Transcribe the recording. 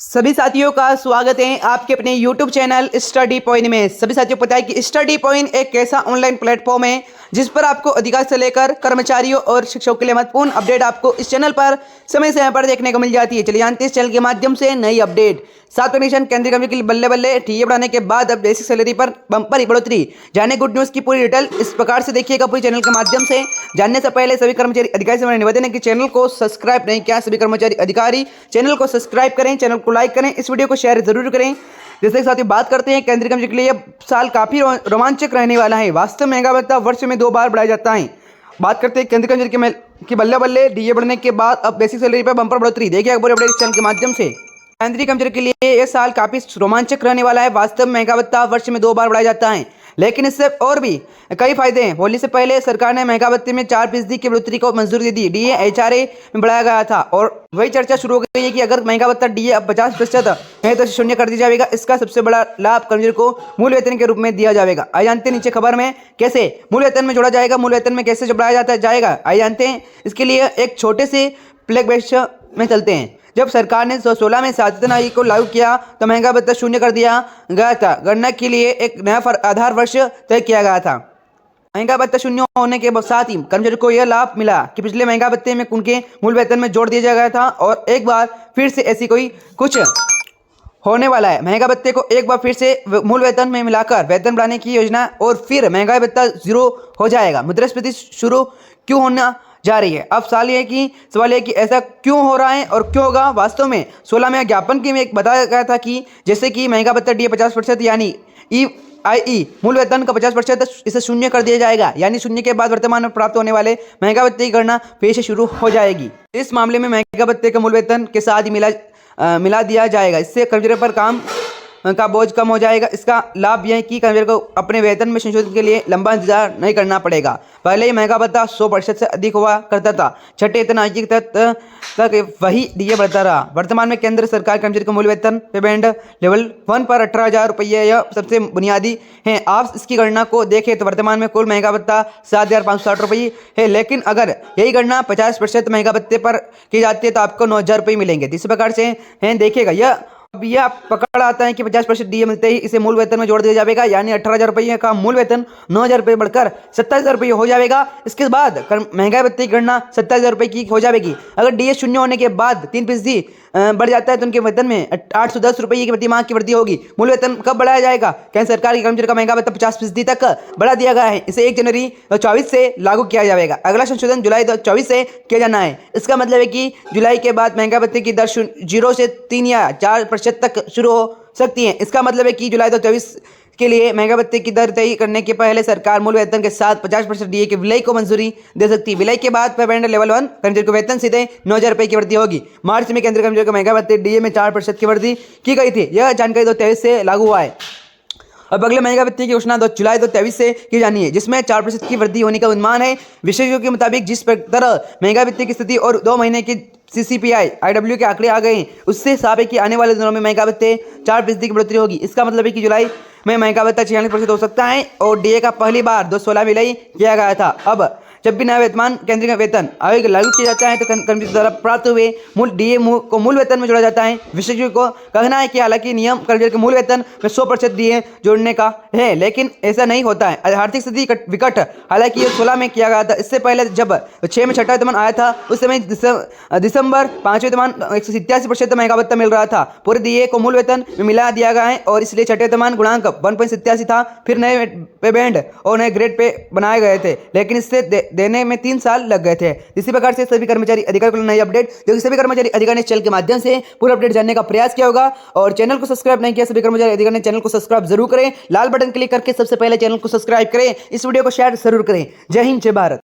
सभी साथियों का स्वागत है आपके अपने YouTube चैनल स्टडी पॉइंट में। सभी साथियों को पता है कि स्टडी पॉइंट एक ऐसा ऑनलाइन प्लेटफॉर्म है जिस पर आपको अधिकारी से लेकर कर्मचारियों और शिक्षकों के लिए महत्वपूर्ण अपडेट आपको इस चैनल पर समय समय पर देखने को मिल जाती है। चलिए जानते हैं इस चैनल के माध्यम से नई अपडेट। 7% केंद्रीय कर्मचारी के लिए बल्ले बल्ले टीए बढ़ाने के बाद अब बेसिक सैलरी पर बम्पर बढ़ोतरी। जाने गुड न्यूज़ की पूरी डिटेल इस प्रकार से देखिएगा पूरी चैनल के माध्यम से। जानने से पहले सभी कर्मचारी अधिकारी से मेरा निवेदन है कि चैनल को सब्सक्राइब नहीं किया सभी कर्मचारी अधिकारी चैनल को सब्सक्राइब करें, चैनल को लाइक करें, इस वीडियो को शेयर जरूर करें। जैसे कि साथियों बात करते हैं केंद्रीय कर्मचारी के लिए यह साल काफी रोमांचक रहने वाला है। वास्तव में महंगा भत्ता वर्ष में 2 बार बढ़ाया जाता है। बात करते हैं केंद्रीय कर्मचारी की बल्ले बल्ले डीए बढ़ने के बाद अब बेसिक सैलरी पर बम्पर बढ़ोतरी। देखिए पूरे अपडेट इस चैनल के माध्यम से। केंद्रीय कर्मचारी के लिए यह साल काफी रोमांचक रहने वाला है। वास्तव में महंगा भत्ता वर्ष में 2 बार बढ़ाया जाता है, लेकिन इससे और भी कई फायदे हैं। होली से पहले सरकार ने महंगा भत्ते में 4% की बढ़ोतरी को मंजूरी दे दी। डीए एचआरए में बढ़ाया गया था और वही चर्चा शुरू हो गई है कि अगर महंगा भत्ता डीए अब 50% है तो शून्य कर दिया जाएगा। इसका सबसे बड़ा लाभ कर्मचारी को मूल वेतन के रूप में दिया जाएगा। आइए जानते हैं नीचे खबर में कैसे मूल वेतन में जोड़ा जाएगा, मूल वेतन में कैसे बढ़ाया जाएगा। आइए जानते हैं। इसके लिए एक छोटे से प्लेग बेस में चलते हैं। जब सरकार ने 2016 में सातवें आयोग को लागू किया तो महंगा भत्ता शून्य कर दिया गया था। गणना के लिए एक नया आधार वर्ष तय किया गया था। महंगा भत्ता शून्य होने के साथ ही कर्मचारी को यह लाभ मिला कि पिछले महंगा भत्ते में उनके मूल वेतन में जोड़ दिया गया था और एक बार फिर से ऐसी कोई कुछ होने वाला है। महंगा भत्ते को एक बार फिर से मूल वेतन में मिलाकर वेतन बढ़ाने की योजना और फिर महंगाई भत्ता 0 हो जाएगा। मुद्रास्फीति शुरू क्यों होना जा रही है? अब सवाल है कि ऐसा क्यों हो रहा है और क्यों होगा। वास्तव में 16 में ज्ञापन के में एक बताया गया था कि जैसे कि महंगा भत्ता डीए 50% यानी EIE मूल वेतन का 50% इसे शून्य कर दिया जाएगा। यानी शून्य के बाद वर्तमान में प्राप्त होने वाले महंगा भत्ते की गणना फिर से शुरू हो जाएगी। इस मामले में महंगा भत्ते का मूल वेतन के साथ ही मिला दिया जाएगा। इससे कर्मचारी पर काम का बोझ कम हो जाएगा। इसका लाभ यह है कि कर्मचारी को अपने वेतन में संशोधन के लिए लंबा इंतजार नहीं करना पड़ेगा। पहले ही महंगा भत्ता 100% से अधिक हुआ करता था। छठे वेतन आयोग तक वही डीए बढ़ता रहा। वर्तमान में केंद्र सरकार कर्मचारी को मूल वेतन पेमेंट लेवल 1 पर 18,000 रुपये यह सबसे बुनियादी है। आप इसकी गणना को देखें तो वर्तमान में कुल महंगा भत्ता 7,560 रुपये है, लेकिन अगर यही गणना 50% महंगा भत्ते पर की जाती है तो आपको 9,000 रुपये मिलेंगे। इस प्रकार से है देखिएगा। अब यह पकड़ आता है कि 50% डीए मिलते ही इसे मूल वेतन में जोड़ दिया जाएगा। यानी 18,000 रुपये का मूल वेतन 9,000 रुपये बढ़कर 27,000 रुपये हो जाएगा। इसके बाद महंगाई भत्ते की गणना 27,000 रुपये की हो जाएगी। अगर डीए शून्य होने के बाद 3% बढ़ जाता है तो उनके वेतन में 810 रुपये की प्रति माह की वृद्धि होगी। मूल वेतन कब बढ़ाया जाएगा? केंद्र सरकार के कर्मचारी का महंगा भत्ता 50% तक बढ़ा दिया गया है। इसे 1 जनवरी 2024 से लागू किया जाएगा। अगला संशोधन जुलाई 2024 से किया जाना है। इसका मतलब है कि जुलाई के बाद महंगा भत्ते की दर 0 से 3 या 4% तक शुरू हो सकती है। इसका मतलब है कि जुलाई 2024 के लिए महंगा भत्ते की दर तय करने के पहले सरकार मूल वेतन के साथ 50% डीए के विलय को मंजूरी दे सकती है। विलय के बाद पेमेंट लेवल 1 कर्मचारी को वेतन सीधे 9,000 रुपये की वृद्धि होगी। मार्च में केंद्रीय कर्मचारी को महंगा भत्ते डीए में 4% की वृद्धि की गई थी। यह जानकारी 2023 से लागू हुआ है। अब अगले महंगा भत्ते की घोषणा जुलाई 2023 से की जानी है, जिसमें 4% की वृद्धि होने का अनुमान है। विशेषज्ञों के मुताबिक जिस तरह महंगा भत्ते की स्थिति और 2 महीने की CCPI IW के आंकड़े आ गए हैं, उससे साफ है कि आने वाले दिनों में महंगा भत्ते 4% की बढ़ोतरी होगी। इसका मतलब है कि जुलाई में महंगा भत्ता 46% हो सकता है और डीए का पहली बार 2016 में विलय किया गया था। अब जब भी नया वेतन केंद्रीय वेतन आयोग लागू किया जाता है तो कर्मचारी द्वारा प्राप्त हुए मूल डीए को मूल वेतन में जोड़ा जाता है। विशेषज्ञों को कहना है कि हालांकि नियम कर्मचारी के मूल वेतन में 100% डीए जोड़ने का है, लेकिन ऐसा नहीं होता है। आर्थिक स्थिति विकट हालांकि ये 16 में किया गया था। इससे पहले जब 6 में छठा वेतन आया था उस समय दिसंबर 5वें वेतन 187% महंगा भत्ता मिल रहा था। पूरे डीए को मूल वेतन में मिला दिया गया है और इसलिए छठे वेतन गुणांक 1.87 था। फिर नए पे बैंड और नए ग्रेड पे बनाए गए थे, लेकिन इससे देने में 3 साल लग गए थे। इसी प्रकार से सभी कर्मचारी अधिकारी को नई अपडेट जो कि सभी कर्मचारी अधिकारी ने चैनल के माध्यम से पूरा अपडेट जानने का प्रयास किया होगा और चैनल को सब्सक्राइब नहीं किया सभी कर्मचारी अधिकारी ने चैनल को सब्सक्राइब जरूर करें। लाल बटन क्लिक करके सबसे पहले चैनल को सब्सक्राइब करें। इस वीडियो को शेयर जरूर करें। जय हिंद, जय भारत।